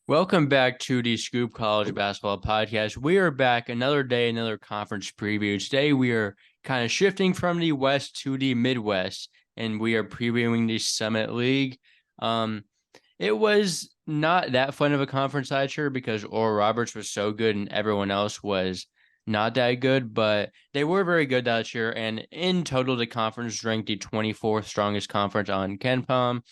Welcome back to the Scoop College Basketball Podcast. We are back another day, another conference preview. Today we are kind of shifting from the West to the Midwest, and we are previewing the Summit League. It was not that fun of a conference last year because Oral Roberts was so good and everyone else was not that good, but they were very good last year. And in total, the conference ranked the 24th strongest conference on KenPom.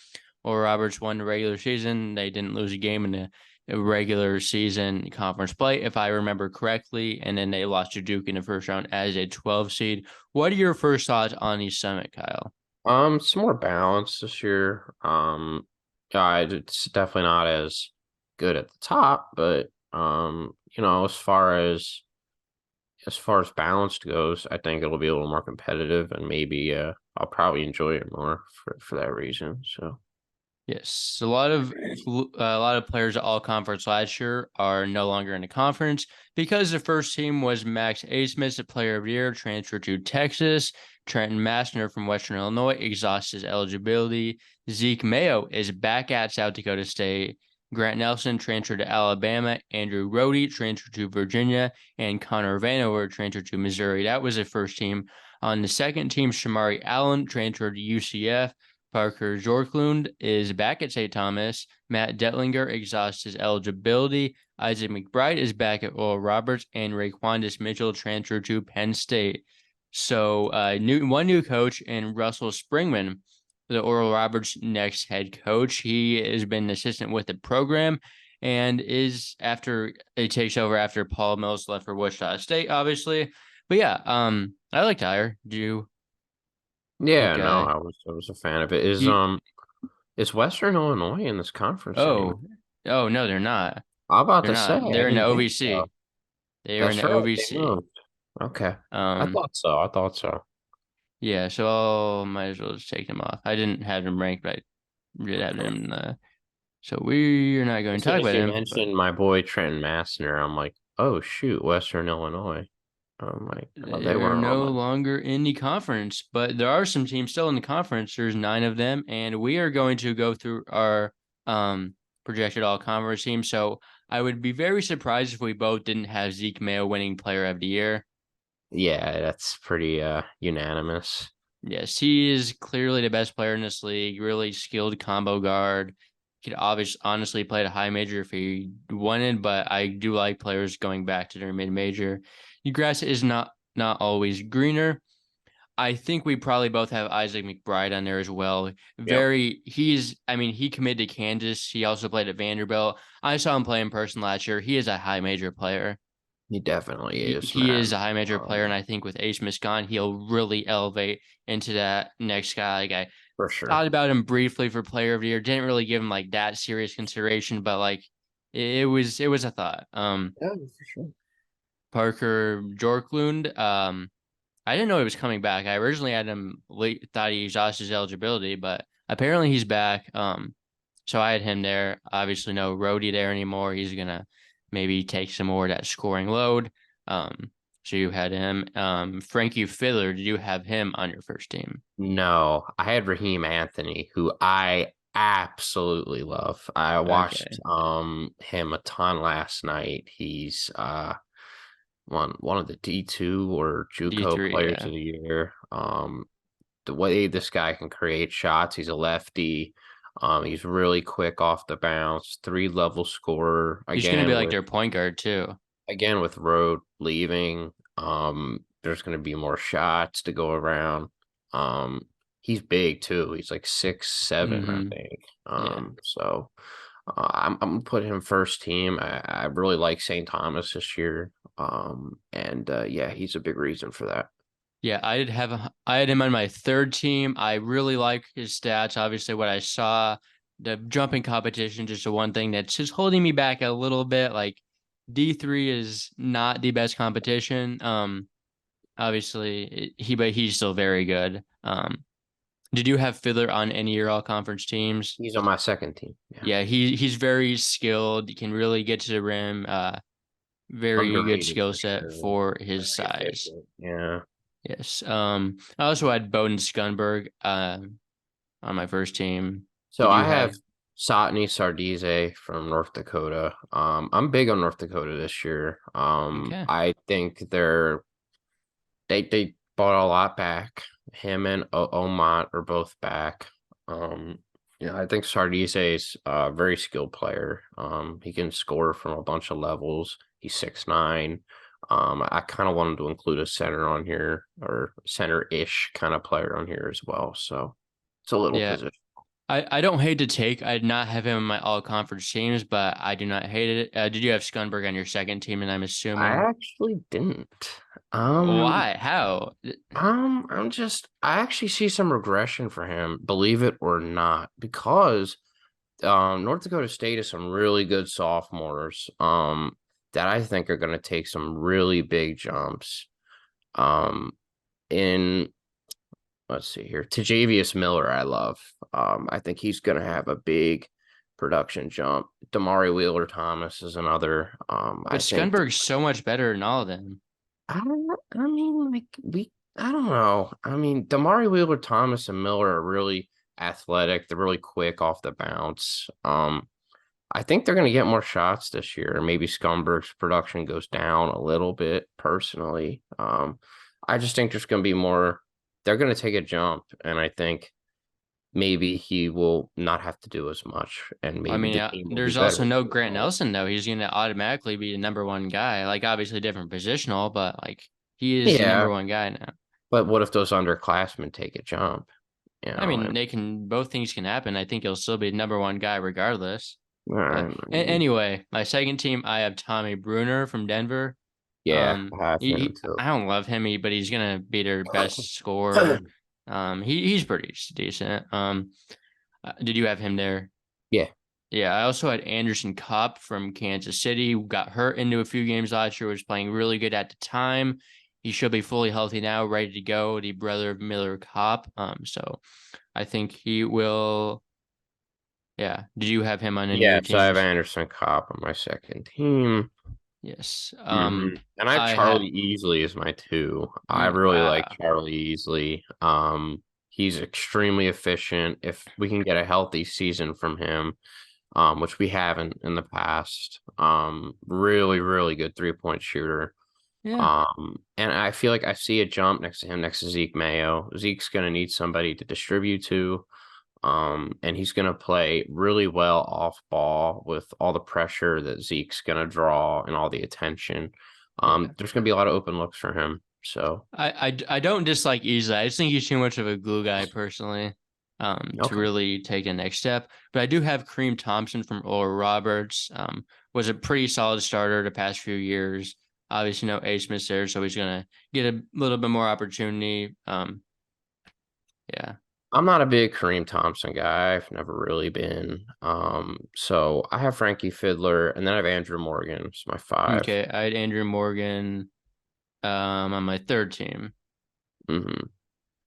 Oral Roberts won the regular season. They didn't lose a game in the regular season conference play, if I remember correctly. And then they lost to Duke in the first round as a 12 seed. What are your first thoughts on the Summit, Kyle? It's more balanced this year. Yeah, it's definitely not as good at the top, but as far as balanced goes, I think it'll be a little more competitive, and maybe I'll probably enjoy it more for that reason. So Yes, a lot of players at all conference last year are no longer in the conference because the first team was Max Abmas, the player of the year, transferred to Texas. Trenton Massner from Western Illinois exhausts his eligibility. Zeke Mayo is back at South Dakota State. Grant Nelson transferred to Alabama. Andrew Rohde transferred to Virginia, and Connor Vanover transferred to Missouri. That was the first team. On the second team, Shamari Allen transferred to UCF. Parker Bjorklund is back at St. Thomas. Matt Detlinger exhausts his eligibility. Isaac McBride is back at Oral Roberts, and Raquandis Mitchell transferred to Penn State. So, one new coach, and Russell Springman, the Oral Roberts' next head coach. He has been an assistant with the program, and is after he takes over after Paul Mills left for Wichita State, obviously. But yeah, I like Tyler. Do you yeah, think? no, I was a fan of it. Is You is Western Illinois in this conference anymore? Oh, oh no, they're not. I'm about They're to say not. I They're in the didn't think so. OVC. They are in That's the right, they OVC. moved. Okay, I Um, thought so. I thought so. yeah, so I might as well just take them off. I didn't have them ranked, but I did have them. So we're not going As to soon talk as about you them. But mentioned my boy Trenton Massner, I'm like, oh shoot, Western Illinois. I'm like, oh, they they're weren't on no my. longer in the conference. But there are some teams still in the conference. There's 9 of them, and we are going to go through our projected all conference teams. So I would be very surprised if we both didn't have Zeke Mayo winning Player of the Year. Yeah, that's pretty unanimous. Yes, he is clearly the best player in this league. Really skilled combo guard. Could obviously honestly play at a high major if he wanted, but I do like players going back to their mid major. The grass is not always greener. I think we probably both have Isaac McBride on there as well. Yep. He committed to Kansas. He also played at Vanderbilt. I saw him play in person last year. He is a high major player. He definitely he, is, he is man. a high major player, and Um, I think with Ace Miscon, he'll really elevate into that next guy. Like I for sure. thought about him briefly for Player of the Year, didn't really give him like that serious consideration, but like it was a thought. Yeah, for sure. Parker Bjorklund, I didn't know he was coming back. I originally had him late, thought he exhausted his eligibility, but apparently he's back. So I had him there. Obviously, no Rhodey there anymore. He's gonna maybe take some more of that scoring load. So you had him. Frankie Filler, did you have him on your first team? No, I had Raheem Anthony, who I absolutely love. I watched Okay, him a ton last night. He's one of the D2 or JUCO D3, players yeah. of the year. The way this guy can create shots, he's a lefty. He's really quick off the bounce, three-level scorer. He's gonna be Again like with their point guard too. Road leaving, there's gonna be more shots to go around. Um, he's big too. He's like 6'7", I Mm-hmm. think. Yeah. So I'm gonna put him first team. I really like St. Thomas this year. And yeah, he's a big reason for that. Yeah, I had him on my third team. I really like his stats. Obviously, what I saw, the jumping competition, just the one thing that's just holding me back a little bit. Like D3 is not the best competition. But he's still very good. Did you have Fiddler on any of your all conference teams? He's on my second team. Yeah, Yeah, he's very skilled. He can really get to the rim. Very good underrated skill for set sure. for his Very size. efficient. Yeah. Yes. I also had Bowden Scunberg on my first team. So Did you I have have? Satni Sardize from North Dakota. I'm big on North Dakota this year. Okay. I think they bought a lot back. Him and Omont are both back. Um, I think Sardize is a very skilled player. He can score from a bunch of levels. He's 6'9". I kind of wanted to include a center on here or center-ish kind of player on here as well. So it's a little Yeah. position. I don't hate to take. I did not have him in my all conference teams, but I do not hate it. Did you have Scunberg on your second team? And I'm I assuming actually didn't. Um, why? How? I actually see some regression for him, believe it or not, because North Dakota State has some really good sophomores that I think are going to take some really big jumps. Um, in let's see here, Tajavius Miller, I love. I think he's going to have a big production jump. Damari Wheeler Thomas is another. But I think Scunberg's so much better than all of them. I mean, I don't know. I mean, Damari Wheeler Thomas and Miller are really athletic. They're really quick off the bounce. I think they're going to get more shots this year. Maybe Scumberg's production goes down a little bit personally. I just think there's going to be more. They're going to take a jump, and I think maybe he will not have to do as much, and I maybe mean, the team will be there's better also as no a Grant result. Nelson though. He's gonna automatically be the number one guy. Like obviously different positional, but like he is the number Yeah, one guy now. but what if those underclassmen take a jump? I mean, And they can both things can happen. I think he'll still be the number one guy regardless. But I mean, anyway, my second team, I have Tommy Bruner from Denver. yeah, I have him He too. I don't love him, but he's gonna be their best scorer. He's pretty decent. Did you have him there? Yeah, Yeah, I also had Anderson Kopp from Kansas City, who got hurt into a few games last year, was playing really good at the time. He should be fully healthy now, ready to go. The brother of Miller Kopp. So I think he will. Yeah. Did you have him on any of yeah. your So I have teams? Anderson Kopp on my second team. Yes. And I have I had. Charlie Easley as my two. I really like Wow. Charlie Easley. He's extremely efficient. If we can get a healthy season from him, which we haven't in the past, really, really good 3-point shooter. Yeah. And I feel like I see a jump next to him, next to Zeke Mayo. Zeke's going to need somebody to distribute to. And he's going to play really well off ball with all the pressure that Zeke's going to draw and all the attention. Yeah. There's going to be a lot of open looks for him. So, I don't dislike Isa. I just think he's too much of a glue guy personally, to okay. really take a next step. But I do have Kareem Thompson from Oral Roberts. Was a pretty solid starter the past few years. Obviously, no Ace Smith there, so he's gonna get a little bit more opportunity. Yeah. I'm not a big Kareem Thompson guy. I've never really been. So I have Frankie Fiddler and then I have Andrew Morgan. It's my five. Okay. I had Andrew Morgan, on my third team. Hmm.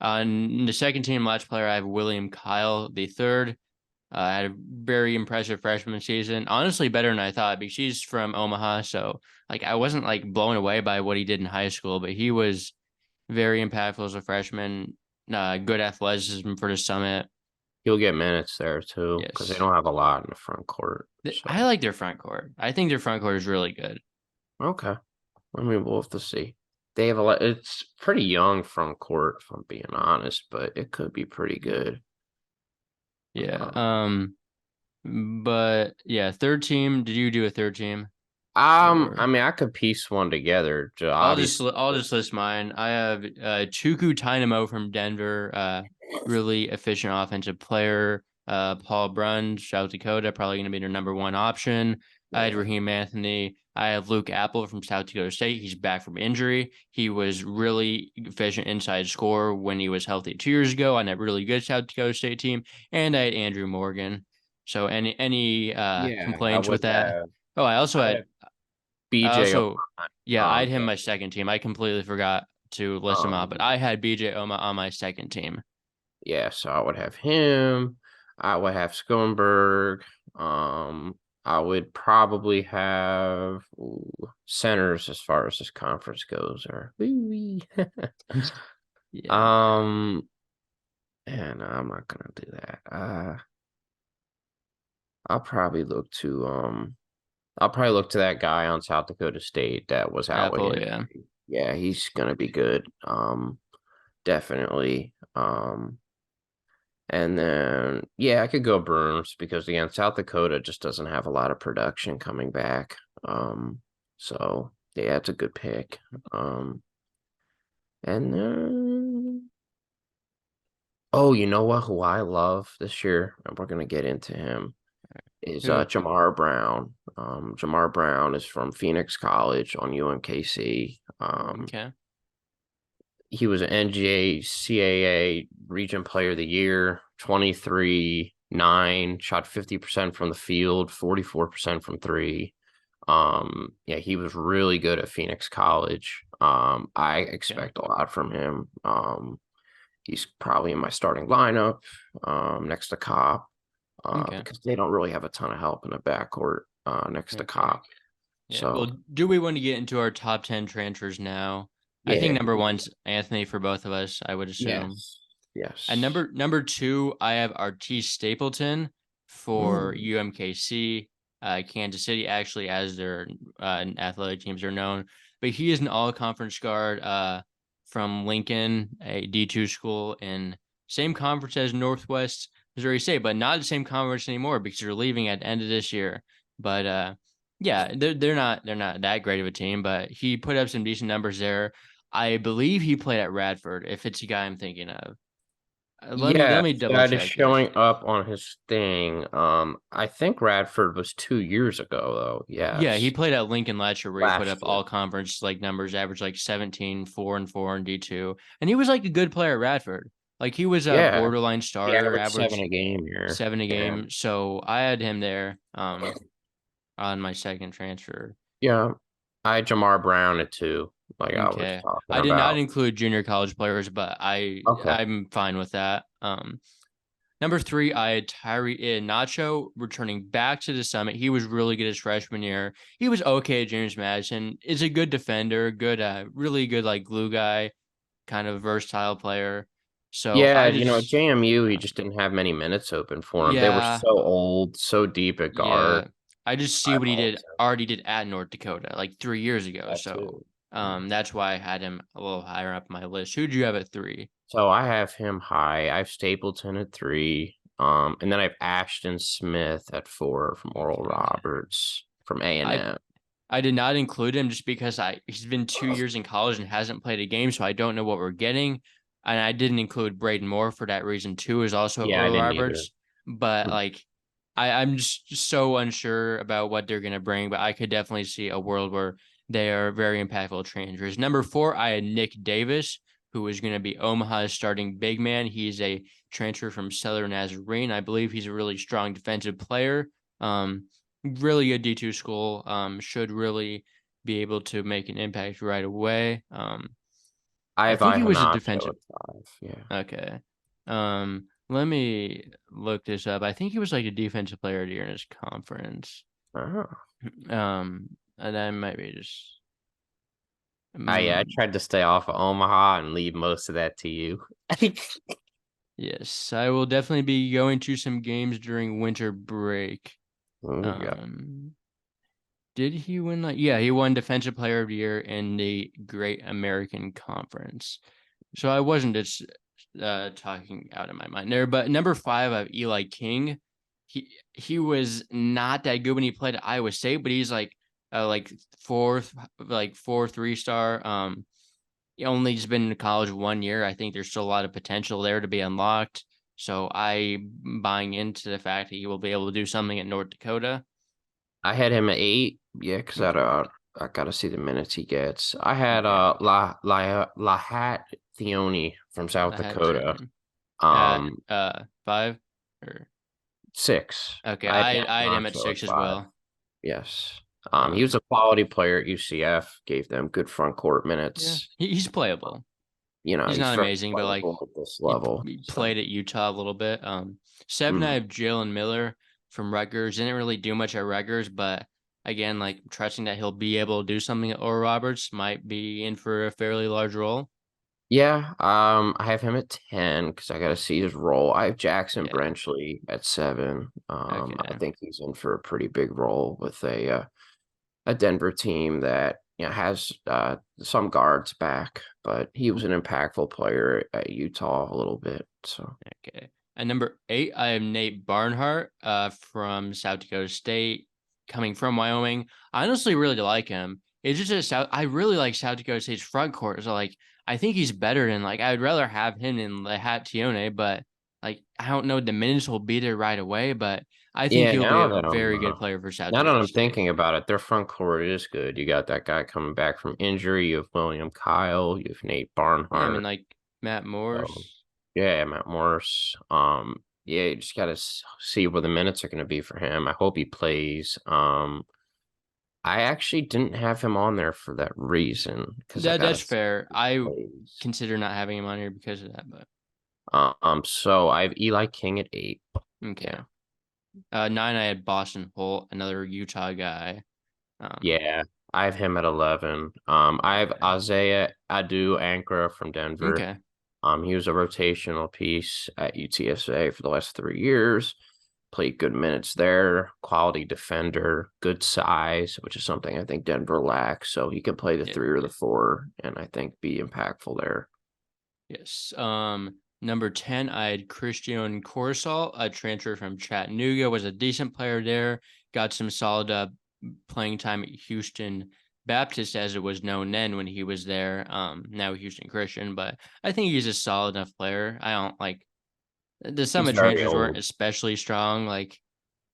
On the second team, last player, I have William Kyle, the third. Had a very impressive freshman season. Honestly, better than I thought because he's from Omaha. So, like, I wasn't like blown away by what he did in high school, but he was very impactful as a freshman. Good athleticism for the summit. He'll get minutes there too because they Yes. don't have a lot in the front court. I So, like their front court. I think their front court is really good. okay. I mean, we'll have to see. They have a lot. It's pretty young front court, if I'm being honest, but it could be pretty good. Yeah. Um, But yeah, third team. Did you do a third team I or? mean, I could piece one together. Obviously, I'll just list mine. I have Chuku Dynamo from Denver, really efficient offensive player. Paul Brunn, South Dakota, probably going to be their number one option. I had yeah, Raheem Anthony. I have Luke Apple from South Dakota State. He's back from injury. He was really efficient inside scorer when he was healthy 2 years ago on that really good South Dakota State team. And I had Andrew Morgan. So any yeah. complaints with that? Oh, I would have I BJ. also, yeah, I had him Yeah, my second team. I completely forgot to list him out, but um, I had BJ Oma on my second team. yeah. So I would have him. I would have Schoenberg. Um, I would probably have centers as far as this conference goes, or Yeah. um, and I'm not gonna do that. I'll probably look to that guy on South Dakota State that was out with Apple, him. yeah. Yeah, he's gonna be good. Definitely. And then yeah, I could go Brooms because again, South Dakota just doesn't have a lot of production coming back. So yeah, it's a good pick. And then oh, you know what? Who I love this year, and we're gonna get into him, is Who? Jamar Brown. Jamar Brown is from Phoenix College on UMKC. Okay. He was an NGA CAA Region Player of the Year, 23-9, shot 50% from the field, 44% from three. Yeah, he was really good at Phoenix College. I Okay. expect a lot from him. He's probably in my starting lineup, next to Cop, Okay. because they don't really have a ton of help in the backcourt, next to Okay. Cop. Yeah. So Well, do we want to get into our top 10 transfers now? I think yeah, number one's Anthony for both of us, I would assume. yes, And yes. number two, I have Artis Stapleton for Mm. UMKC. Kansas City actually, as their athletic teams are known, but he is an all-conference guard from Lincoln, a D2 school in same conference as Northwest Missouri State, but not the same conference anymore because they're leaving at the end of this year. But yeah, they're not that great of a team, but he put up some decent numbers there. I believe he played at Radford, if it's a guy I'm thinking of. Let Yeah, me double that is check this. showing up on his thing. I think Radford was 2 years ago, though. Yeah, he Yes, played at Lincoln last year where he put up last year. all conference like numbers, average like 17, 4 and 4 in D2. And he was like a good player at Radford. Like he was a Yeah, borderline he starter, averaged seven average a game here. 7 a Yeah, game. So I had him there on my second transfer. yeah. I had Jamar Brown at two, like I was Okay. talking I did not about. include junior college players, but Okay. I'm fine with that. Number three, I had Tyree Nacho returning back to the Summit. He was really good his freshman year. He was okay at James Madison. Is a good defender, good, really good like glue guy, kind of versatile player. So Yeah, I just, JMU, he uh, just didn't have many minutes open for him. They were yeah, so old, so deep at guard. yeah. I just see I what he loved did him. already did at North Dakota like 3 years ago. That So too. Yeah. that's why I had him a little higher up my list. Who do you have at three? So I have him high. I have Stapleton at three. And then I have Ashton Smith at four from Oral Okay. Roberts from A and I M. I did not include him just because he's been 2 years in college and hasn't played a game, so I don't know what we're getting. And I didn't include Braden Moore for that reason too, is also Yeah, I Oral didn't either. Roberts. But like I'm just so unsure about what they're gonna bring, but I could definitely see a world where they are very impactful transfers. Number four, I had Nick Davis, who is gonna be Omaha's starting big man. He's a transfer from Southern Nazarene. I believe he's a really strong defensive player. Really good D2 school. Should really be able to make an impact right away. I I have think he was a Ihanacho defensive. at five. Yeah. Okay. Let me look this up. I think he was like a defensive player of the year in his conference. Oh. And I might be just. I Um, tried to stay off of Omaha and leave most of that to you. yes, I will definitely be going to some games during winter break. Yeah. Um, Did he win like yeah, he won defensive player of the year in the Great American Conference. So I wasn't just talking out of my mind there. But number five, I have Eli King. He was not that good when he played at Iowa State, but he's like fourth, like 4 3 star. He only just been in college 1 year. I think there's still a lot of potential there to be unlocked. So I'm buying into the fact that he will be able to do something at North Dakota. I had him at eight. Yeah, because Okay. I gotta see the minutes he gets. I had Okay. Lahat Theoni from South I had to Dakota. at Um, five or six. okay. I had I had him at Nacho at six as five. well. Yes. He was Um, a quality player at UCF, gave them good front court yeah, minutes. he's playable. He's He's not very amazing, but like playable at this he, level. he So, played at Utah a little bit. Seven, I mm. have Jalen Miller from Rutgers. Didn't really do much at Rutgers, but again, like trusting that he'll be able to do something at Oral Roberts might be in for a fairly large role. Yeah, I have him at 10 because I got to see his role. I have Jackson Yeah. Brenchley at 7. I Okay. think he's in for a pretty big role with a Denver team that has some guards back, but he was an impactful player at Utah a little bit. So Okay. At number 8, I have Nate Barnhart from South Dakota State, coming from Wyoming. I honestly really like him. It's just I really like South Dakota State's front court. So like I think he's better than like I would rather have him than Tione, but like I don't know the minutes will be there right away, but I think yeah, he'll be a very good player for South now that Dakota I'm State. thinking about it, their front court is good. You got that guy coming back from injury. You have William Kyle. You have Nate Yeah, I mean Barnhart. like Matt So Morris. yeah, Matt Morris. Yeah, you just got to see where the minutes are going to be for him. I hope he plays. I actually didn't have him on there for that reason because I got to That's see fair. if I he plays. consider not having him on here because of that, but So I have Eli King at 8. okay. Yeah. 9, I had Boston Holt, another Utah guy. Um, Yeah, I have him at 11. I have okay. Isaiah Adu Ankara from Denver. Okay. He was a rotational piece at UTSA for the last 3 years. Played good minutes there. Quality defender, good size, which is something I think Denver lacks. So he can play the Yeah. 3 or the 4, and I think be impactful there. Yes. Number 10, I had Christian Corsall, a transfer from Chattanooga, was a decent player there. Got some solid playing time at Houston Baptist, as it was known then when he was there. Now Houston Christian, but I think he's a solid enough player. I don't like the He's Summit very transfers weren't old. especially strong. Like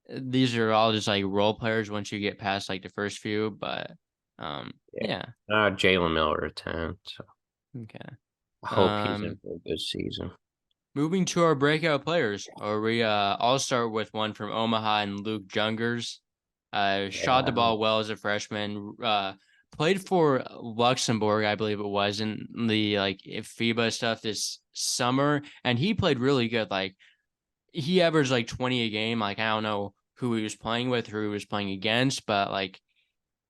these are all just like role players once you get past like the first few, but Yeah. yeah. Jalen Miller at 10. So Okay. I hope he's in Um for a good season. Moving to our breakout players, or we I'll start with one from Omaha and Luke Jungers. Shot the Yeah. ball well as a freshman. Played for Luxembourg, I believe it was, in the like FIBA stuff this summer, and he played really good. Like he averaged like 20 a game. Like I don't know who he was playing with, who he was playing against, but like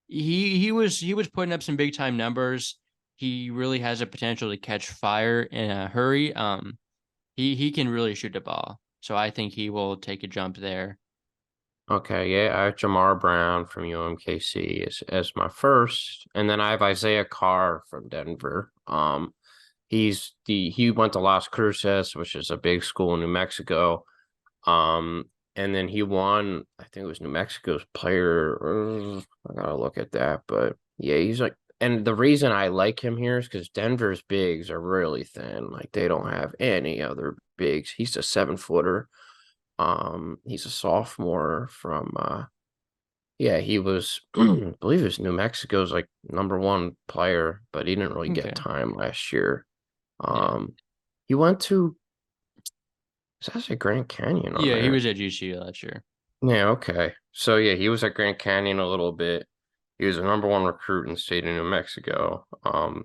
he was putting up some big time numbers. He really has a potential to catch fire in a hurry. He can really shoot the ball, so I think he will take a jump there. Okay, yeah, I have Jamar Brown from UMKC as my first, and then I have Isaiah Carr from Denver. He went to Las Cruces, which is a big school in New Mexico. And then he won, I think it was New Mexico's player. I gotta look at that, but yeah, he's like, and the reason I like him here is because Denver's bigs are really thin. Like they don't have any other bigs. He's a 7 footer. He's a sophomore from yeah, he was I believe it was New Mexico's like number 1 player, but he didn't really get Okay. time last year. Yeah. He went to it says a Grand Canyon on Yeah, he there. was at GCU last year. Yeah, okay. So yeah, he was at Grand Canyon a little bit. He was a number 1 recruit in the state of New Mexico. Okay.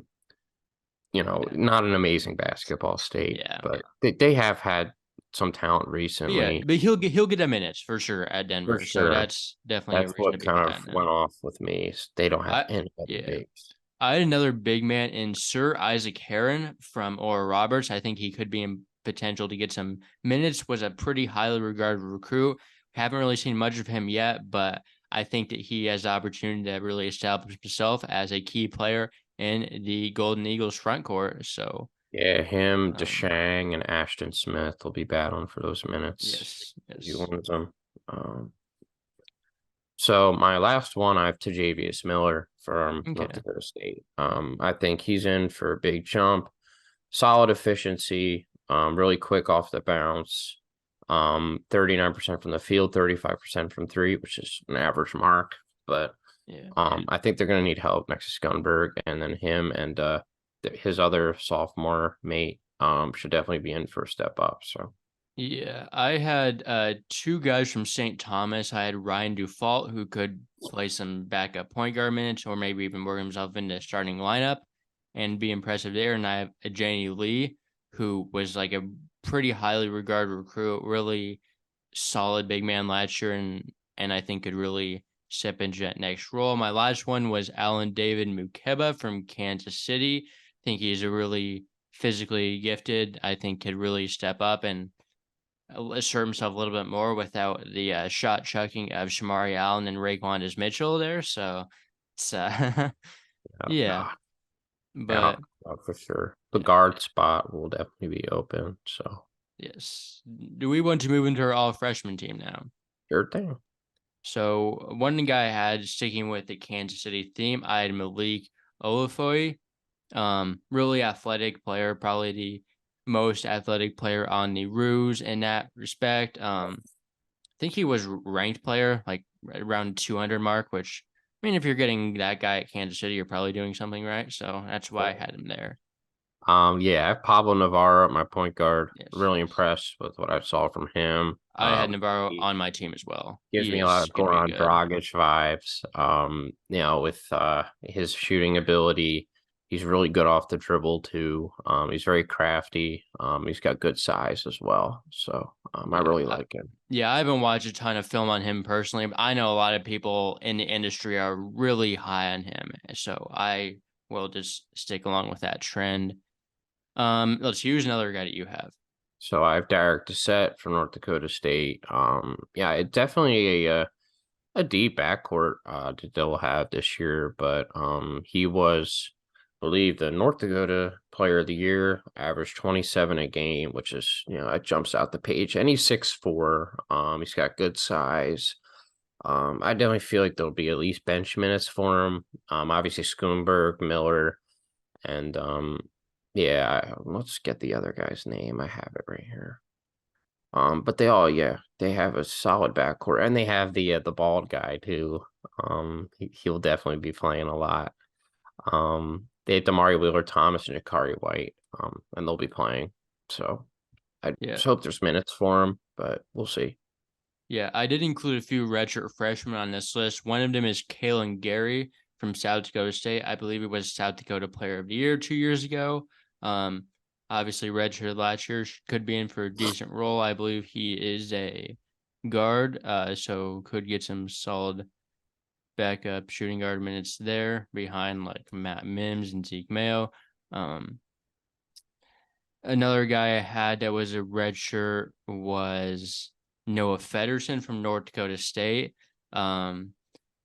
Not an amazing basketball state, Yeah. but they have had some talent But yeah, recently, but he'll get a minutes for sure at for Denver. So sure. that's definitely a That's reason to what be kind high of on went him. off with me. They don't have I any other yeah. bigs. I had another big man in Sir Isaac Heron from Oral Roberts. I think he could be in potential to get some minutes. Was a pretty highly regarded recruit. Haven't really seen much of him yet, but I think that he has the opportunity to really establish himself as a key player in the Golden Eagles front court. So, Yeah, him, um, Deshang, and Ashton Smith will be battling for those minutes. yes, He yes, wins them. Um, so my last one, I have Tajavius Miller from North okay, Dakota State. I think he's in for a big jump, solid efficiency, really quick off the bounce. 39% from the field, 35% from three, which is an average mark. But yeah. I think they're going to need help next to Scunberg, and then him and his other sophomore mate should definitely be in for a step up. So Yeah, I had two guys from St. Thomas. I had Ryan Dufault, who could play some backup point guard minutes, or maybe even work himself into starting lineup and be impressive there. And I have a Janie Lee, who was like a pretty highly regarded recruit, really solid big man last year, and I think could really step into that next role. My last one was Alan David Mukeba from Kansas City. I think he's a really physically gifted, I think could really step up and assert himself a little bit more without the shot chucking of Shamari Allen and Raekwon Mitchell there. So it's Oh, yeah, God. Yeah, but for sure. The yeah, guard spot will definitely be open. So, yes. Do we want to move into our all freshman team now? your thing. So one guy I had sticking with the Kansas City theme, I had Malik Olafoy. Really athletic player, probably the most athletic player on the Roos in that respect. I think he was ranked player like around 200 mark, which I mean, if you're getting that guy at Kansas City, you're probably doing something right. So that's why I had him there. Yeah, I have Pablo Navarro at my point guard. Yes, Really yes. impressed with what I saw from him. I had Navarro He on my team as well. gives He me a lot is of going to be Goran good. Dragic vibes. With his shooting ability, he's really good off the dribble too. He's very crafty. He's got good size as well. So, I Yeah. really like him. Yeah, I haven't watched a ton of film on him personally, but I know a lot of people in the industry are really high on him. So I will just stick along with that trend. Let's use another guy that you have. So I have Derek Doucette from North Dakota State. Yeah, it definitely a deep backcourt that they'll have this year, but he was, I believe, the North Dakota Player of the Year, averaged 27 a game, which is, it jumps out the page. And he's 6'4". He's got good size. I definitely feel like there'll be at least bench minutes for him. Obviously Schoenberg, Miller, and yeah, let's get the other guy's name. I have it right here. But yeah, they have a solid backcourt, and they have the bald guy too. He'll definitely be playing a lot. They have Damari Wheeler Thomas and Jakari White, and they'll be playing. So I Yeah. just hope there's minutes for him, but we'll see. Yeah, I did include a few redshirt freshmen on this list. One of them is Kalen Gary from South Dakota State. I believe he was South Dakota Player of the Year 2 years ago. Um, Obviously redshirt last year, could be in for a decent role. I believe he is a guard, so could get some solid backup shooting guard minutes there behind like Matt Mims and Zeke Mayo. Um, Another guy I had that was a red shirt was Noah Federson from North Dakota State. Um,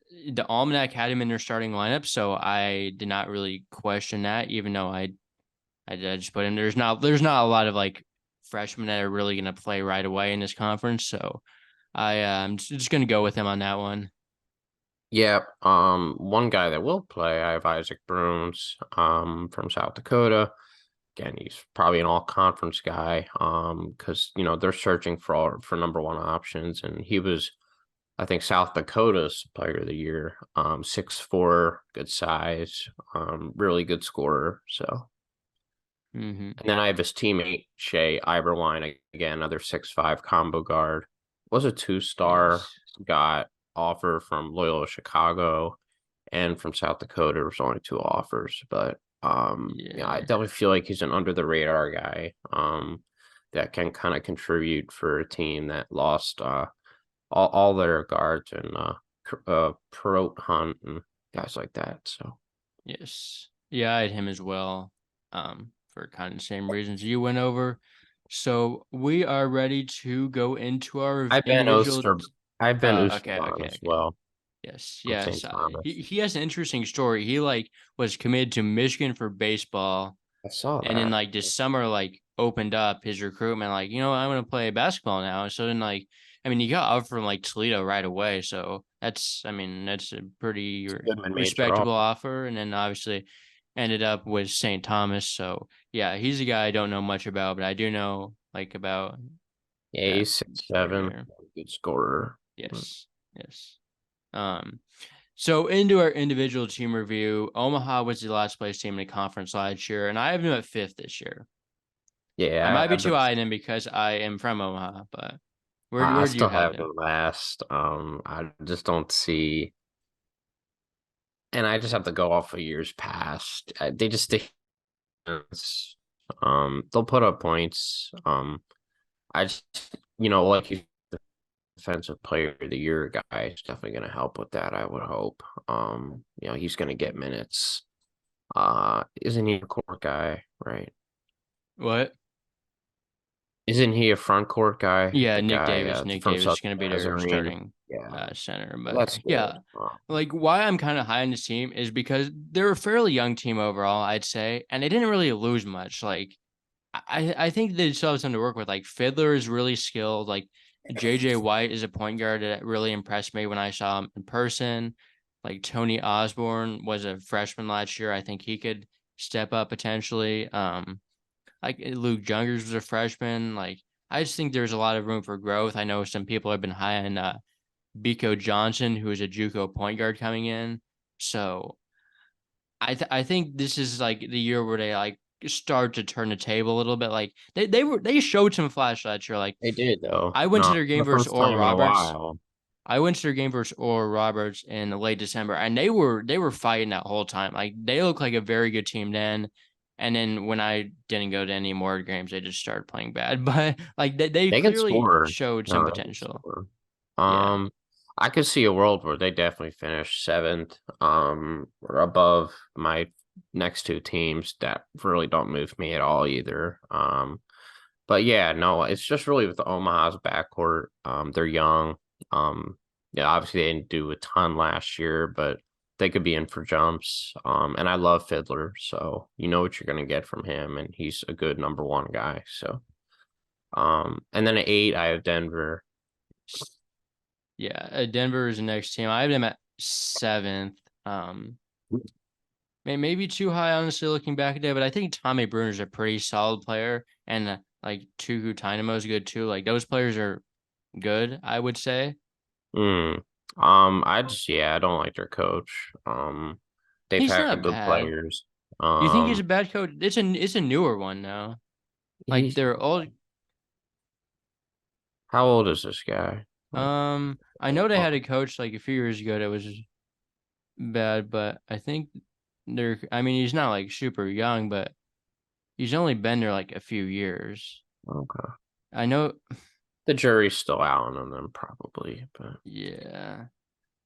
the Almanac had him in their starting lineup, so I did not really question that, even though I just put him. There's not a lot of like freshmen that are really going to play right away in this conference, so I'm just going to go with him on that one. Yeah, one guy that will play, I have Isaac Bruns, from South Dakota. Again, he's probably an all conference guy, because they're searching for number one options, and he was, I think, South Dakota's Player of the Year. 6'4", good size, really good scorer. So, Mm-hmm. and then I have his teammate Shea Iberline, again, another 6'5" combo guard. Was a 2-star, Yes. got offer from Loyola Chicago and from South Dakota. There was only two offers, but yeah, I Yeah. definitely feel like he's an under the radar guy. That can kind of contribute for a team that lost all their guards and Perot Hunt and guys like that. So Yes. Yeah, I had him as well. For kind of the same reasons you went over. So we are ready to go into our I've been individual. Oster I've been Okay, Oosterbaum okay, as okay. well Yes, from yes. St. Thomas. He has an interesting story. He like was committed to Michigan for baseball, I saw and then that. like this summer like opened up his recruitment. Like I'm gonna play basketball now. So then like I mean he got offered from like Toledo right away. So that's a pretty It's a good mid-major respectable offer. offer. And then obviously ended up with St. Thomas. So yeah, he's a guy I don't know much about, but I do know like about Yeah, that he's player 6'7", here. good scorer. Yes, yes. Um, so into our individual team review, Omaha was the last place team in the conference last year, and I have them at fifth this year. I Yeah, might be too high in them because I am from Omaha, but I where do you still have have them? them last. I just don't see, and I just have to go off of years past. They just stick. They'll put up points. I just, like you, defensive player of the year guy is definitely going to help with that. I would hope. He's going to get minutes. Isn't he a core guy, right? What? Isn't he a front court guy? Yeah, The Nick guy Davis. Nick from Davis is Southern going to be their Nazarene. starting Yeah, center. well, But that's good. yeah, like why I'm kind of high on this team is because they're a fairly young team overall, I'd say, and they didn't really lose much. Like I think they still have something to work with. Like Fiddler is really skilled. Like JJ White is a point guard that really impressed me when I saw him in person. Like Tony Osborne was a freshman last year. I think he could step up potentially. Like Luke Jungers was a freshman. Like I just think there's a lot of room for growth. I know some people have been high on Biko Johnson, who is a JUCO point guard coming in. So I think this is like the year where they like start to turn the table a little bit. Like they showed some flash last year. Like They did though. I went to No, their for game the versus first Oral time in a Roberts. while. I went to their game versus Oral Roberts in late December, and they were fighting that whole time. Like they looked like a very good team then. And then when I didn't go to any more games, they just started playing bad. But like they They can clearly score. showed some No, they can potential. score. Yeah. I could see a world where they definitely finish seventh, or above my next two teams that really don't move me at all either. But yeah, no, it's just really with Omaha's backcourt. They're young. Yeah, obviously they didn't do a ton last year, but they could be in for jumps. And I love Fiddler, so you know what you're gonna get from him, and he's a good number one guy. So, and then at 8, I have Denver. Yeah. Denver is the next team. I have them at seventh. Maybe too high, honestly, looking back at it, but I think Tommy Bruner's a pretty solid player, and like Tugu Dynamo is good too. Like those players are good, I would say. Mm. I don't like their coach. They've He's had not good bad. players. You think he's Um, a bad coach? It's a newer one now. Like he's they're all how old is this guy? Like, I know they had a coach like a few years ago that was bad, but I think I mean he's not like super young, but he's only been there like a few years. okay. I know The jury's still out on them, probably, but yeah.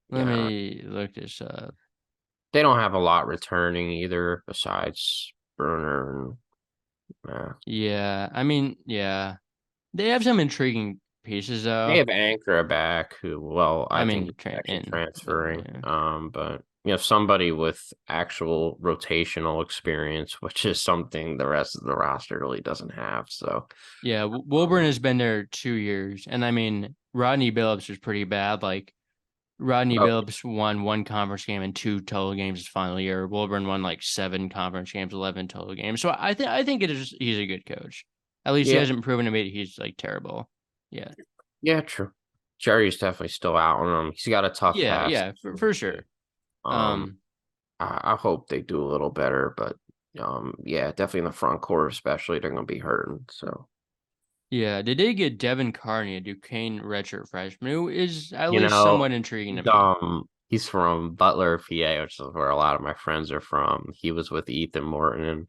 Let yeah, me look this up. they don't have a lot returning either, besides Bruner and Yeah, I mean, yeah. They have some intriguing pieces they though. have Anchor back who, well, I I think mean, he's actually but transferring. yeah. But somebody with actual rotational experience, which is something the rest of the roster really doesn't have. So, Yeah, Wilburn um, has been there 2 years, and I mean, Rodney Billups was pretty bad. Like Rodney oh, Billups won one conference game and two total games his final year. Wilburn won like seven conference games, 11 total games. So I think it is he's a good coach. At least he yeah, hasn't proven to me that he's like terrible. Yeah, yeah, true. Jerry's definitely still out on him. He's got a tough task. yeah, for sure. Um, Um, I hope they do a little better, but yeah, definitely in the front court, especially they're gonna be hurting. So yeah, they did get Devin Carney, a Duquesne redshirt freshman, who is at you least know, somewhat intriguing to me. he's from Butler, PA, which is where a lot of my friends are from. He was with Ethan Morton,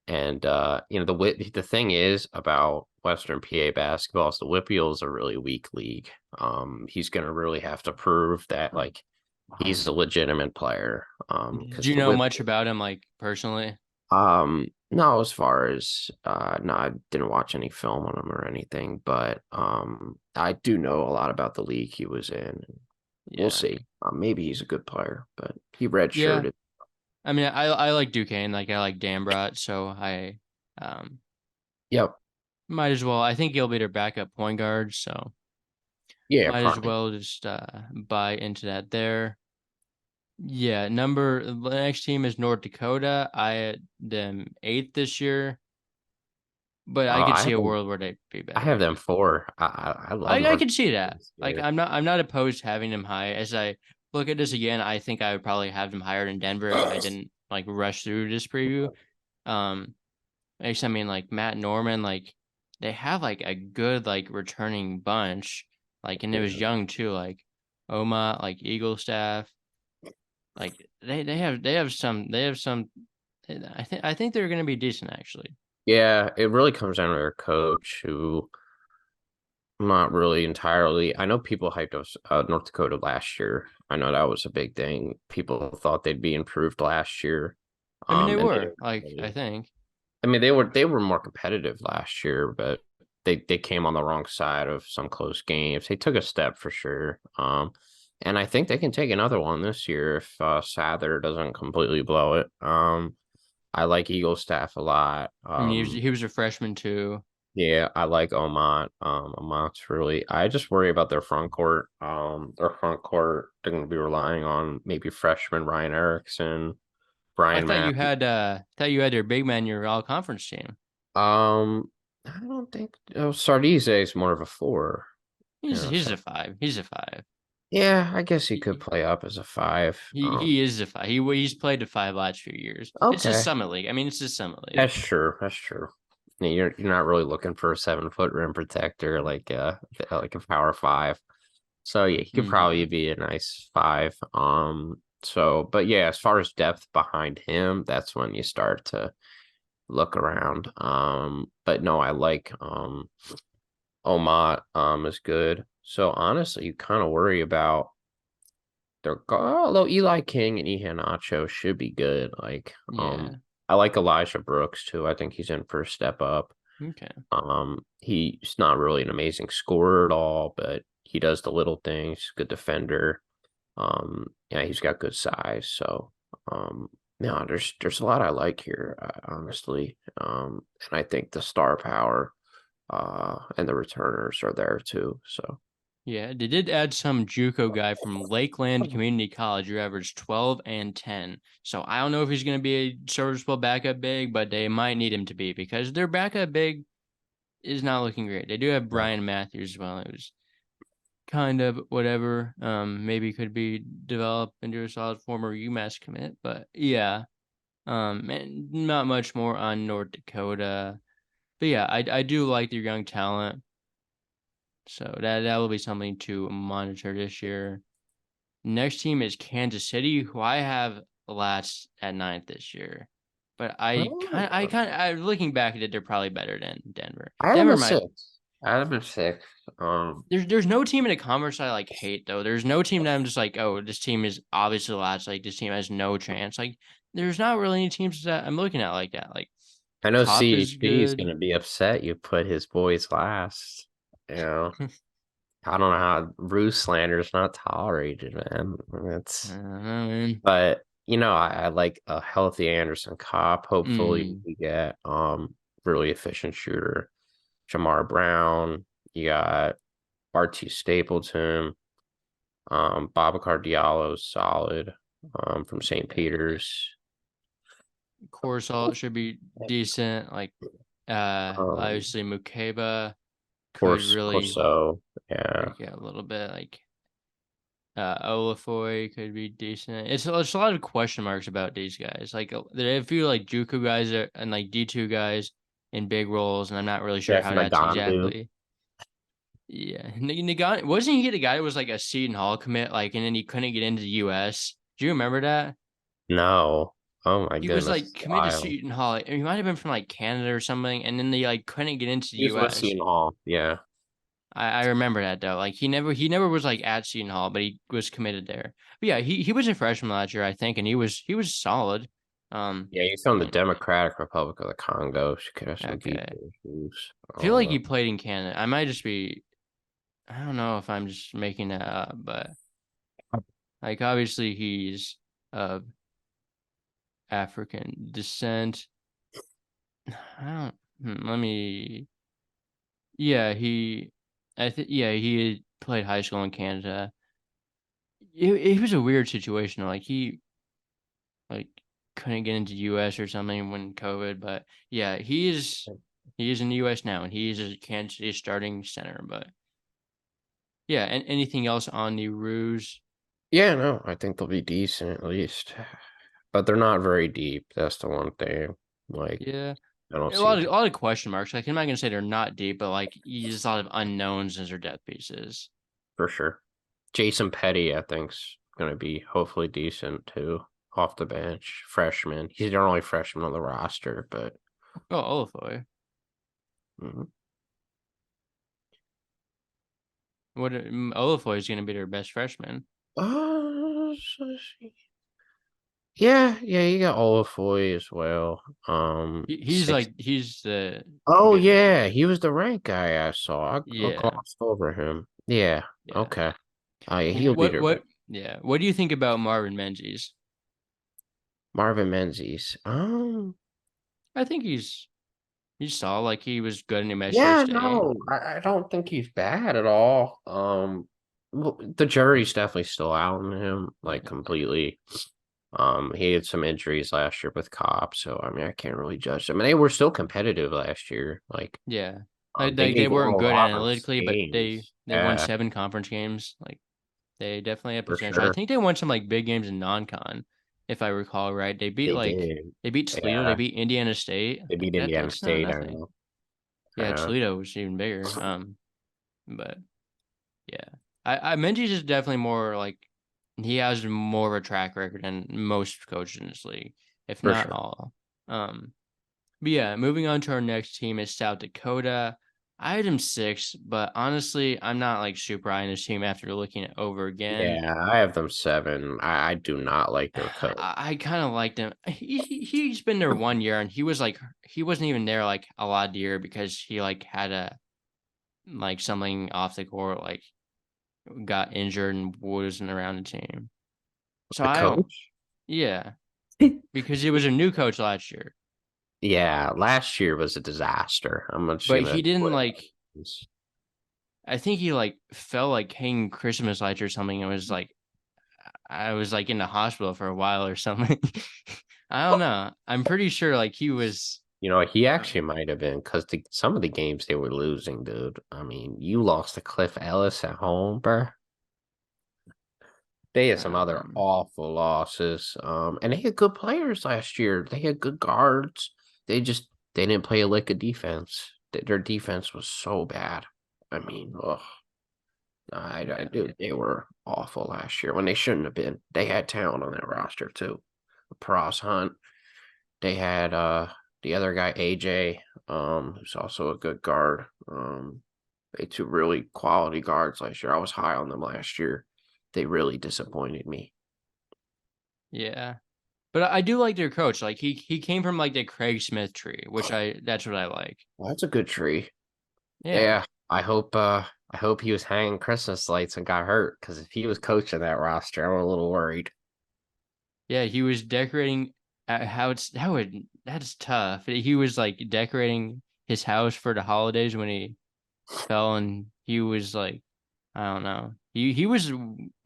and the thing is about Western PA basketball is the Whippeal is a really weak league. He's gonna really have to prove that like he's a legitimate player. Do Because you the know Whip much about him, like personally? No, as far as no, I didn't watch any film on him or anything, but I do know a lot about the league he was in. We'll Yeah, see. Maybe he's a good player, but he yeah. redshirted. I mean, I like Duquesne, like I like Dambrot, so I um Yep. might as well. I think he'll be their backup point guard, so Yeah, might as Carney. well just buy into that there. Yeah, the next team is North Dakota. I had them eighth this year, but I could I see have a them. world where they'd be I have better. them 4. I love I North could see that. this Like year. I'm not opposed to having them high. As I look at this again, I think I would probably have them higher than Denver if I didn't like rush through this preview. Um, I mean like Matt Norman, like they have like a good like returning bunch. Like and it was Yeah. young too, like Oma, like Eagle staff. Like they have some I think they're gonna be decent actually. Yeah, it really comes down to their coach, who I'm not really entirely. I know people hyped us North Dakota last year. I know that was a big thing. People thought they'd be improved last year. I mean they And they were, didn't like I really. think. I mean, they were more competitive last year, but they came on the wrong side of some close games. They took a step for sure. And I think they can take another one this year if Sather doesn't completely blow it. I like Eagle staff a lot. I mean, he was a freshman too. Yeah, I like Omot. Omot's really. I just worry about their front court. Their front court. They're going to be relying on maybe freshman Ryan Erickson, I Brian thought you Matthews. had your big man, your all conference team. I don't think. Oh, Sardize is more of a four. He's Yeah, he's so a five. He's a five. yeah, I guess he could He play up as a five. he is a five. He's played the five last few years. It's a Okay, summit league. I mean, it's a summit league. that's true. That's true. Yeah, you're not really looking for a 7 foot rim protector like a power five. So yeah, he could probably Hmm. be a nice five. But yeah, as far as depth behind him, that's when you start to look around. But no, I like Omat is good. So honestly, you kind of worry about although Eli King and Iheanacho should be good. Yeah. I like Elijah Brooks too. I think he's in for a step up. Okay. He's not really an amazing scorer at all, but he does the little things, good defender. Yeah, he's got good size. So, no, there's a lot I like here, honestly. And I think the star power, and the returners are there too. So, Yeah, they did add some JUCO guy from Lakeland Community College who averaged 12 and 10. So I don't know if he's going to be a serviceable backup big, but they might need him to be because their backup big is not looking great. They do have no, Brian Matthews as well. It was kind of whatever. Maybe could be developed into a solid former UMass commit, but yeah. And not much more on North Dakota. But yeah, I do like their young talent. So that will be something to monitor this year. Next team is Kansas City, who I have last at ninth this year. But I looking back at it, they're probably better than Denver. I have him Denver at might. 6. I have him at 6. There's no team in the conference I like hate though. There's no team that I'm just like, oh, this team is obviously last. Like this team has no chance. Like there's not really any teams that I'm looking at like that. Like I know Top is CHP is good. gonna be upset you put his boys last. You know, I don't know how Bruce slander is not tolerated, man. I It's don't know, man. But I like a healthy Anderson Cop. Hopefully Mm, we get really efficient shooter. Jamar Brown. You got RT Stapleton. Babacar Diallo is solid. From St. Peter's. Coruscant should be decent. Like Um, obviously Mukeba could course really Corso. Yeah. break out a little bit. Like Olafoy could be decent. It's a lot of question marks about these guys. Like there are a few like JUCO guys and like D2 guys in big roles, and I'm not really sure Jeff how that's Nagandu. exactly. Yeah, Nagant wasn't he the guy that was like a Seton Hall commit, like, and then he couldn't get into the U.S. Do you remember that? No. Oh my He was goodness. like It's committed to wild. Seton Hall. He might have been from like Canada or something, and then they like couldn't get into the He was with U.S. Seton Hall. Yeah. I remember that though. Like he never was like at Seton Hall, but he was committed there. But yeah, he was a freshman last year, I think, and he was solid. Yeah, he's from the And Democratic Republic of the Congo. She could have some visa okay, issues. I feel like he played in Canada. I might just be. I don't know if I'm just making that up, but like obviously he's of African descent. I don't. Let me. Yeah, I think yeah he played high school in Canada. It was a weird situation. Like he like couldn't get into US or something when COVID, but yeah, he is in the US now and he is a Kansas City starting center. But yeah, and anything else on the Ruse? Yeah, no, I think they'll be decent at least, but they're not very deep. That's the one thing. Like, Yeah. I don't A see a lot of deep a lot of question marks. Like I'm not gonna say they're not deep, but like there's a lot of unknowns as their depth pieces. for sure. Jason Petty, I think's gonna be hopefully decent too, off the bench, freshman. He's the only freshman on the roster, but Oh, Olafoy. mhm. Olafoy is gonna be their best freshman. uh, Yeah, you got Olafoy as well. He's Six. like he's the Oh good one. yeah, he was the rank guy I saw. I Yeah, glossed over him. Yeah. yeah. Okay. Oh yeah, he'll be the rank. What? Yeah. What do you think about Marvin Menzies? Marvin Menzies. I think you saw like he was good in New Mexico Yeah, State. no, I don't think he's bad at all. The jury's definitely still out on him, like Yeah, completely. He had some injuries last year with Cobb, so I mean, I can't really judge them. And they were still competitive last year. Like, yeah. they They gave up a weren't good lot of analytically, but games. they won Yeah, 7 conference games. Like they definitely had for potential. I sure. think they won some like big games in non-con, if I recall right. They did. They beat Toledo, they Yeah, beat Indiana State. they Like beat Indiana that's not State. I nothing. know. Yeah, Yeah, Toledo was even bigger. But yeah, I Menzies is definitely more like he has more of a track record than most coaches in this league, if for not sure. all. But yeah, moving on to our next team is South Dakota. I had him 6, but honestly, I'm not like super high in this team after looking it over again. Yeah, I have them 7. I do not like their coach. I kind of liked him. He's been there 1 year, and he wasn't even there like a lot of the year because he like had a like something off the court, like got injured and wasn't around the team. So The I don't. coach? Yeah, because he was a new coach last year, Yeah, last year was a disaster. I'm just but gonna he didn't put it like. like this. I think he like felt like hanging Christmas lights or something. It was like I was like in the hospital for a while or something. I don't know. I'm pretty sure like he was. You know, he Uh, actually might have been because some of the games they were losing, dude. I mean, you lost to Cliff Ellis at home, bro. They had some other um, awful losses. And they had good players last year. They had good guards. They didn't play a lick of defense. Their defense was so bad. I mean, ugh, yeah, dude, they were awful last year when they shouldn't have been. They had talent on that roster too. Pros Hunt. They had the other guy AJ, who's also a good guard. They two really quality guards last year. I was high on them last year. They really disappointed me. yeah. But I do like their coach. Like he came from like the Craig Smith tree, which I that's what I like. Well, that's a good tree. Yeah. Yeah, I hope he was hanging Christmas lights and got hurt because if he was coaching that roster, I'm a little worried. Yeah, he was decorating how it's how would that's tough. He was like decorating his house for the holidays when he fell and he was like I don't know. He was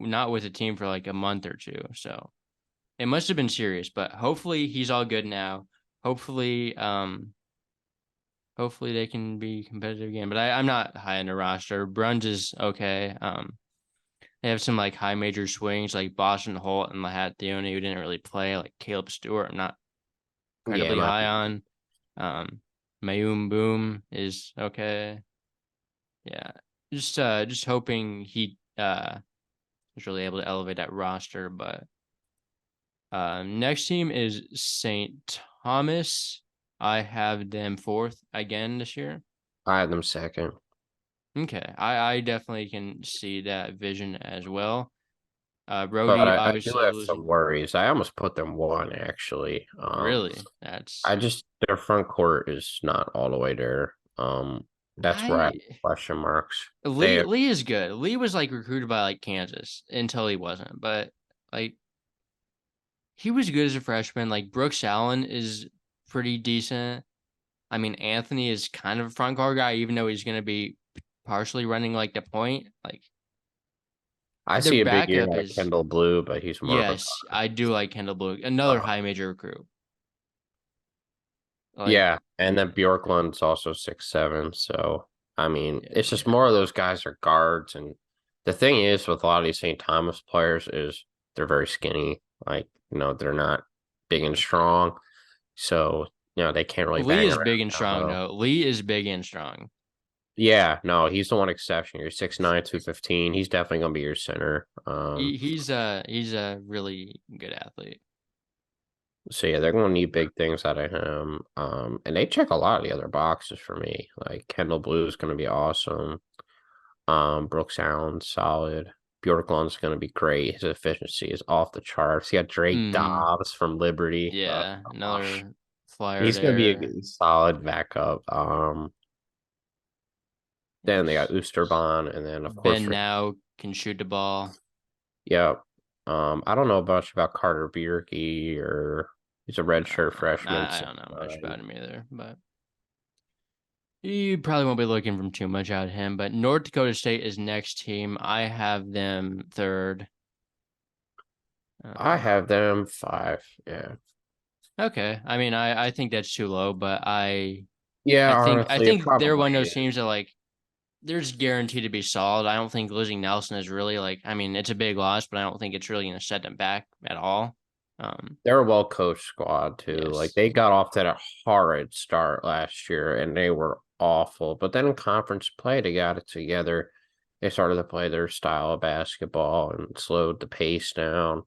not with the team for like a month or two. So it must have been serious, but hopefully he's all good now. Hopefully hopefully they can be competitive again. But I'm not high in the roster. Bruns is okay. They have some like high major swings like Boston Holt and Lahat Theone who didn't really play, like Caleb Stewart. I'm not Yeah, incredibly high on. Um, Mayum Boom is okay. Yeah, just hoping he was really able to elevate that roster. But next team is St. Thomas. I have them 4th again this year. I had them second. Okay, I definitely can see that vision as well. But Brody I do obviously have some losing. worries. I almost put them 1 actually. Really, I that's just their front court is not all the way there. That's where I have I question marks. Lee They Lee is good. Lee was like recruited by like Kansas until he wasn't, but like he was good as a freshman. Like Brooks Allen is pretty decent. I mean, Anthony is kind of a front court guy, even though he's gonna be partially running like the point. Like I their see a big year backup out of is Kendall Blue, but he's more of a yes, I do like Kendall Blue, another guard. high major recruit. Like Yeah, and then Bjorklund's also 6'7". So I mean, it's yeah, just more of those guys are guards, and the thing is with a lot of these St. Thomas players is they're very skinny. Like they're not big and strong, so they can't really Lee bang is big around and down strong low. though. Lee is big and strong. Yeah, no, he's the one exception. You're 6'9", 215. He's definitely gonna be your center. He's a really good athlete. So yeah, they're gonna need big things out of him. And they check a lot of the other boxes for me. Like Kendall Blue is gonna be awesome. Brooks Allen, solid. Bjorklund's going to be great. His efficiency is off the charts. He had Drake Mm-hmm. Dobbs from Liberty. Yeah, Gosh. another flyer He's going to be a there. solid backup. Then they got Oosterbaan, and then of course, Ben now can shoot the ball. yeah. I don't know much about Carter Bierke, or he's a redshirt freshman. I So, don't know much about him either, but you probably won't be looking from too much out of him. But North Dakota State is next team. I have them third. I have them 5. Yeah. Okay. I mean, I think that's too low, but Yeah, I honestly, it think they're probably one of those is. teams that like there's guaranteed to be solid. I don't think losing Nelson is really like I mean, it's a big loss, but I don't think it's really gonna set them back at all. They're a well coached squad too. Like Yes. they got off to a horrid start last year and they were awful. But then in conference play, they got it together. They started to play their style of basketball and slowed the pace down,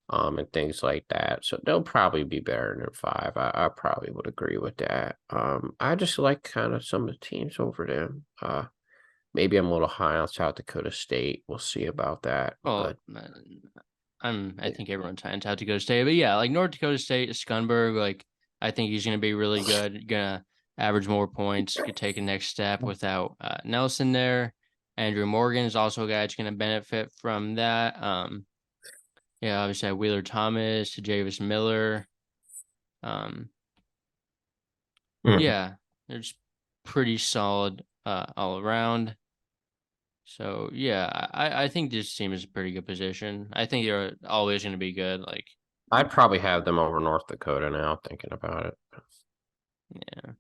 and things like that. So they'll probably be better than 5. I probably would agree with that. I just like kind of some of the teams over them. Maybe I'm a little high on South Dakota State. We'll see about that. Well, But I think everyone's high on South Dakota State, but yeah, like North Dakota State, Scunberg, like I think he's gonna be really good. Gonna average more points. Could take a next step without Nelson there. Andrew Morgan is also a guy that's gonna benefit from that. Yeah, obviously I have Wheeler Thomas, Javis Miller. Um, Mhm. yeah, there's pretty solid all around. So yeah, I think this team is a pretty good position. I think they're always going to be good. Like I'd probably have them over North Dakota now, thinking about it. yeah,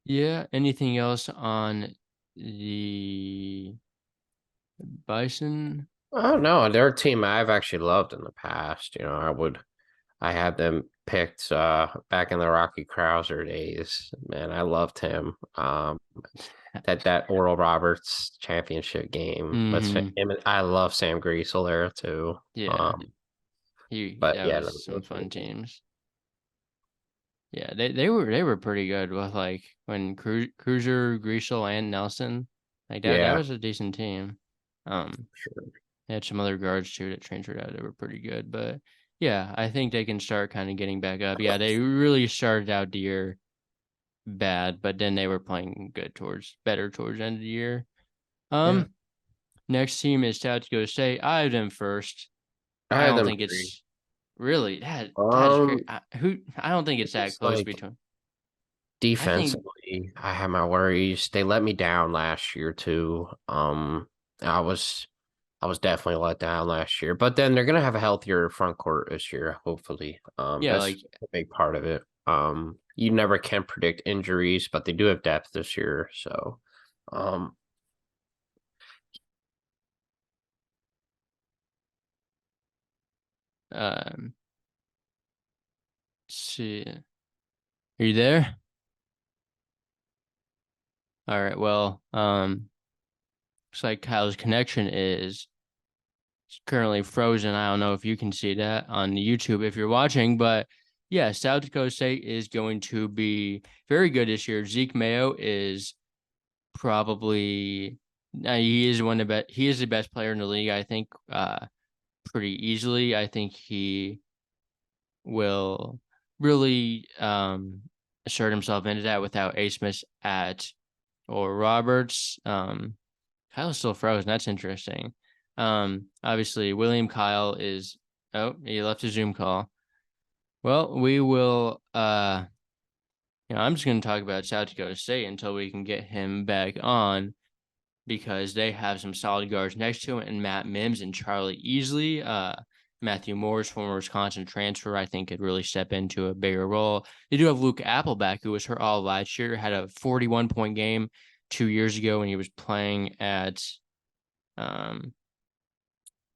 yeah. Anything else on the Bison? Oh no, they're a team I've actually loved in the past. I had them picked back in the Rocky Krauser days. Man, I loved him. That Oral Roberts championship game. Mm-hmm. I love Sam Griesel there too. Yeah, Um, he but that yeah, was no, some fun teams. Yeah, they were pretty good with like when Cruiser, Greasel, and Nelson. Like that yeah, was a decent team. sure. They had some other guards too that transferred out. They were pretty good, but yeah, I think they can start kind of getting back up. Yeah, they really started out the year bad, but then they were playing better towards the end of the year. Yeah, Next team is South Dakota State. I have them first. I I had don't them think 3. it's really that is crazy. I don't think it's that It's close like between. I think defensively, I have my worries. They let me down last year too. I was I was definitely let down last year, but then they're gonna have a healthier front court this year, hopefully. yeah, That's like a big part of it. You never can predict injuries, but they do have depth this year, so um, um. Let's see, are you there? All right. Well, looks like Kyle's connection is currently frozen. I don't know if you can see that on YouTube if you're watching, but yeah, South Dakota State is going to be very good this year. Zeke Mayo is probably he is he is the best player in the league, I think, pretty easily. I think he will really assert himself into that without A. Smith at or Roberts. Kyle's still frozen. That's interesting. Obviously William Kyle is he left a Zoom call. Well, we will I'm just gonna talk about South Dakota State until we can get him back on because they have some solid guards next to him and Matt Mims and Charlie Easley. Matthew Moore's former Wisconsin transfer, I think, could really step into a bigger role. They do have Luke Appleback, who was hurt all last year, had a 41-point game 2 years ago when he was playing at um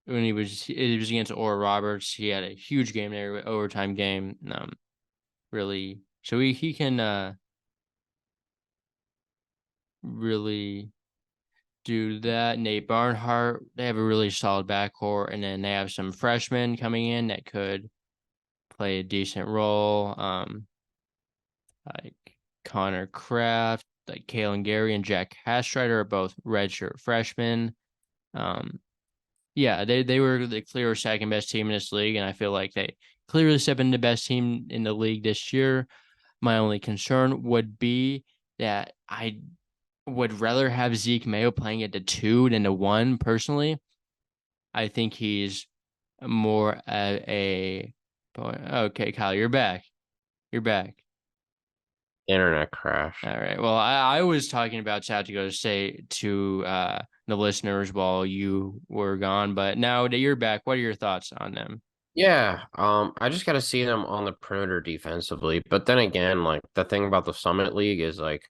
when it was against Oral Roberts. He had a huge game there, overtime game. Really, so he can really do that. Nate Barnhart, they have a really solid backcourt, and then they have some freshmen coming in that could play a decent role. Like Connor Kraft, like Kalen Gary and Jack Hastreiter are both redshirt freshmen. Yeah, they were the clear second best team in this league, and I feel like they clearly stepped in the best team in the league this year. My only concern would be that I would rather have Zeke Mayo playing at the 2 than the 1 personally. I think he's more at a okay, Kyle, you're back. You're back. Internet crash. All right. Well, I was talking about South Dakota State to the listeners while you were gone, but now that you're back, what are your thoughts on them? Yeah, I just got to see them on the perimeter defensively. But then again, like the thing about the Summit League is like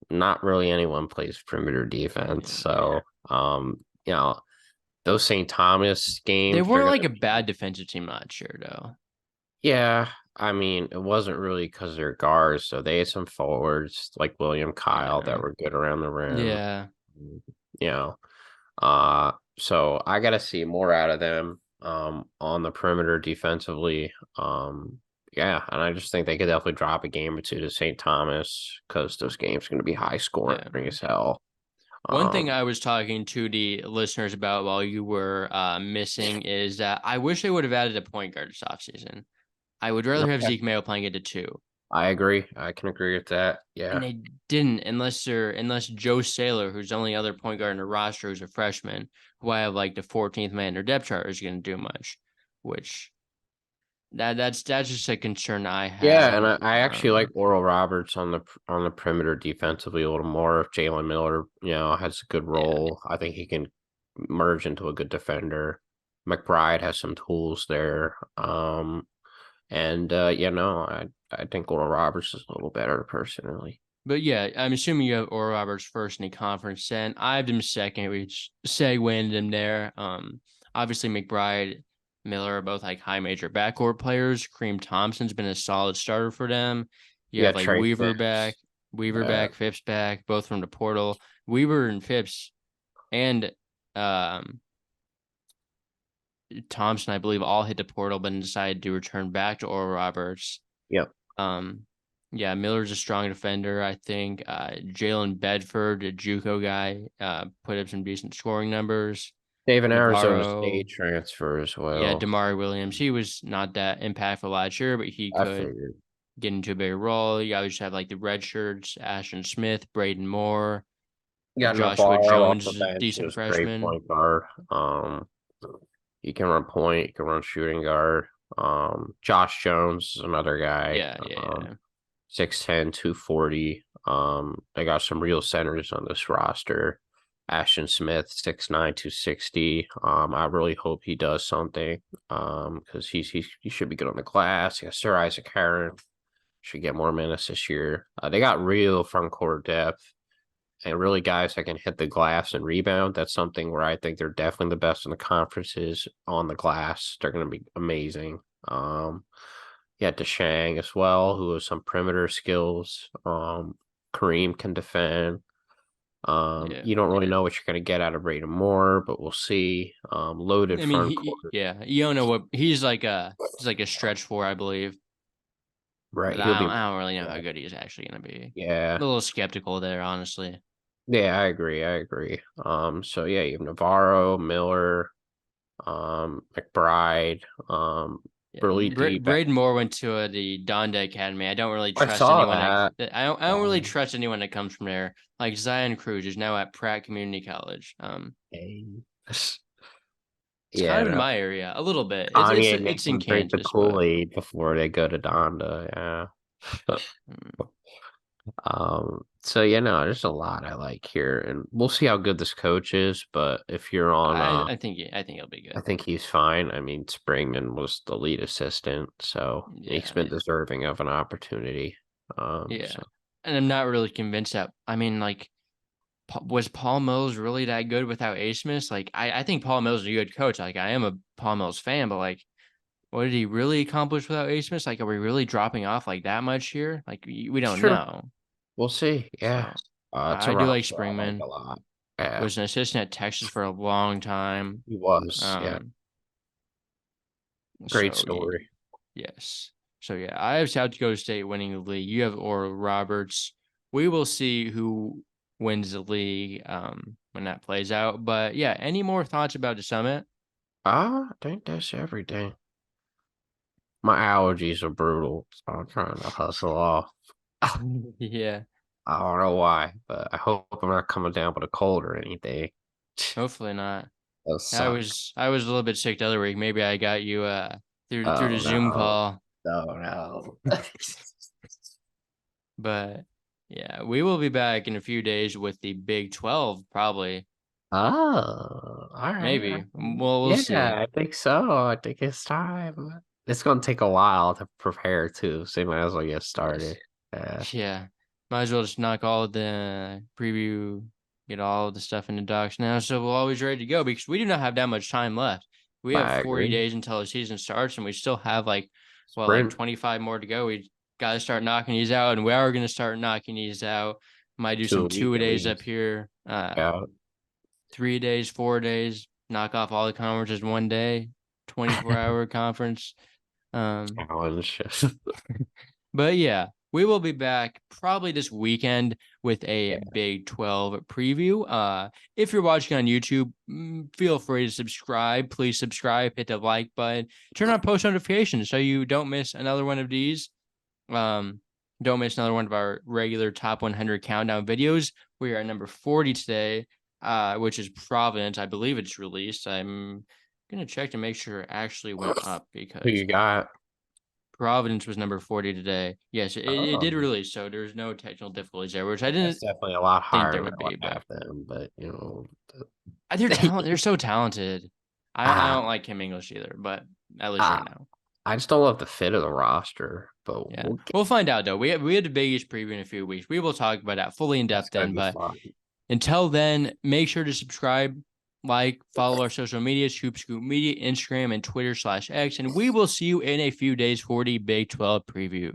not really anyone plays perimeter defense. So, you know, those St. Thomas They games, they're weren't gonna like a be, bad defensive team last year, though. yeah. I mean, it wasn't really because they're guards. So they had some forwards like William Kyle that Yeah. were good around the rim. Yeah. You know, so I got to see more out of them on the perimeter defensively. Yeah, and I just think they could definitely drop a game or two to St. Thomas because those games are going to be high scoring Yeah. as hell. One thing Um, I was talking to the listeners about while you were missing is that I wish they would have added a point guard this offseason. I would rather have okay, Zeke Mayo playing at the 2. I agree. I can agree with that. And Yeah, they didn't unless Joe Saylor, who's the only other point guard in the roster who's a freshman, who I have like the 14th man in their depth chart, is going to do much, which that's just a concern I yeah, have. and I actually like Oral Roberts on the perimeter defensively a little more. If Jalen Miller, has a good Yeah, role, I think he can merge into a good defender. McBride has some tools there. And I think Oral Roberts is a little better personally. but yeah, I'm assuming you have Oral Roberts first in the conference. Then I have them second. We segued them there. Obviously McBride, Miller are both like high major backcourt players. Kareem Thompson's been a solid starter for them. You Yeah, have like Trey Phipps. Weaver back, Phipps back, both from the portal. Weaver and Phipps and um Thompson, I believe, all hit the portal, but decided to return back to Oral Roberts. Yep. Um, yeah, Miller's a strong defender. I think Jalen Bedford, a JUCO guy, put up some decent scoring numbers. They have an Arizona Navarro, State transfer as yeah, well. Damari Williams. He was not that impactful last year, but he I could figured. get into a bigger role. You obviously have like the red shirts, Ashton Smith, Braden Moore, You got Joshua Navarro off Jones the is a bench decent as great freshman. point guard. He can run point, he can run shooting guard. Josh Jones is another guy. Yeah, yeah, 6'10", 240. They got some real centers on this roster. Ashton Smith, 6'9", 260. I really hope he does something. Because he should be good on the glass. Yeah, Sir Isaac Heron should get more minutes this year. They got real front court depth and really guys that can hit the glass and rebound. That's something where I think they're definitely the best in the conferences on the glass. They're going to be amazing. Yeah, DeShang as well, who has some perimeter skills. Kareem can defend. yeah. You don't really know what you're going to get out of Braden Moore, but we'll see. Loaded I mean, front court, yeah, you don't know what he's like a stretch four, I believe. right? But He'll be, I don't really know yeah, how good he is actually going to be. yeah, A little skeptical there, honestly. yeah. I agree. I agree. So yeah, you have Navarro, Miller, McBride, Yeah, really deep. Braden Moore went to the Donda Academy. I don't really I trust saw anyone that. I don't really trust anyone that comes from there. Like Zion Cruz is now at Pratt Community College. Um, It's yeah, kind of in no. my area a little bit. Kanye made It's in them drink the Kansas, but Kool-Aid before they go to Donda. Yeah. mm, So yeah, no, there's a lot I like here, and we'll see how good this coach is. But if you're on, I think it'll be I good. think he's fine. I mean, Springman was the lead assistant, so he's Yeah, been deserving of an opportunity. yeah. So And I'm not really convinced that. I mean, like was Paul Mills really that good without A. Smith? Like, I think Paul Mills is a good coach. Like, I am a Paul Mills fan, but like, what did he really accomplish without A. Smith? Like, are we really dropping off like that much here? Like, we don't sure, know. we'll see. Yeah, So, it's a I do like roster I like Springman. a lot. Yeah, Was an assistant at Texas for a long time. he was. Yeah, Um, great so story. yes. So yeah, I have South Dakota State winning the league. You have Oral Roberts. We will see who wins the league when that plays out. But yeah, any more thoughts about the summit? I think that's everything. My allergies are brutal, so I'm trying to hustle off. I Yeah, don't know why, but I hope I'm not coming down with a cold or anything. hopefully not. That'll I suck. was I was a little bit sick the other week. Maybe I got you through the Oh Zoom no. call. No, no. But yeah, we will be back in a few days with the Big 12, probably. Oh, all right. Maybe. Well, we'll see. Yeah, I think so. I think it's time. It's gonna take a while to prepare too, so you might as well get Yes. started. Yeah, Yeah. Might as well just knock all the preview, get all the stuff in the docs now. So we're always ready to go because we do not have that much time left. We have I 40 agree. days until the season starts, and we still have like Sprint 25 more to go. We got to start knocking these out, and we are going to start knocking these out. Might do to some a week two at days up least. here, Yeah, 3 days, 4 days, knock off all the conferences one day, 24-hour conference. Um, challenge. but yeah, we will be back probably this weekend with a Yeah, Big 12 preview. If you're watching on YouTube, feel free to subscribe. Please subscribe, hit the like button, turn on post notifications so you don't miss another one of these. Um, don't miss another one of our regular top 100 countdown videos. We are at number 40 today, which is Providence. I believe it's released. I'm gonna check to make sure it actually went up who because you got? Providence was number 40 today. Yes, it did Oh, release, so there's no technical difficulties there, which I that's didn't definitely a lot think higher there than would I would be, but have them. But you know, they're so talented. I ah, don't like Kim English either, but at least right ah, now. I just don't love the fit of the roster. But Yeah. We'll find out though. We had the biggest preview in a few weeks. We will talk about that fully in that's depth gonna then, be but fun. until then, make sure to subscribe, like, follow our social media, Scoop Scoop Media, Instagram, and Twitter/X. And we will see you in a few days for the Big 12 preview.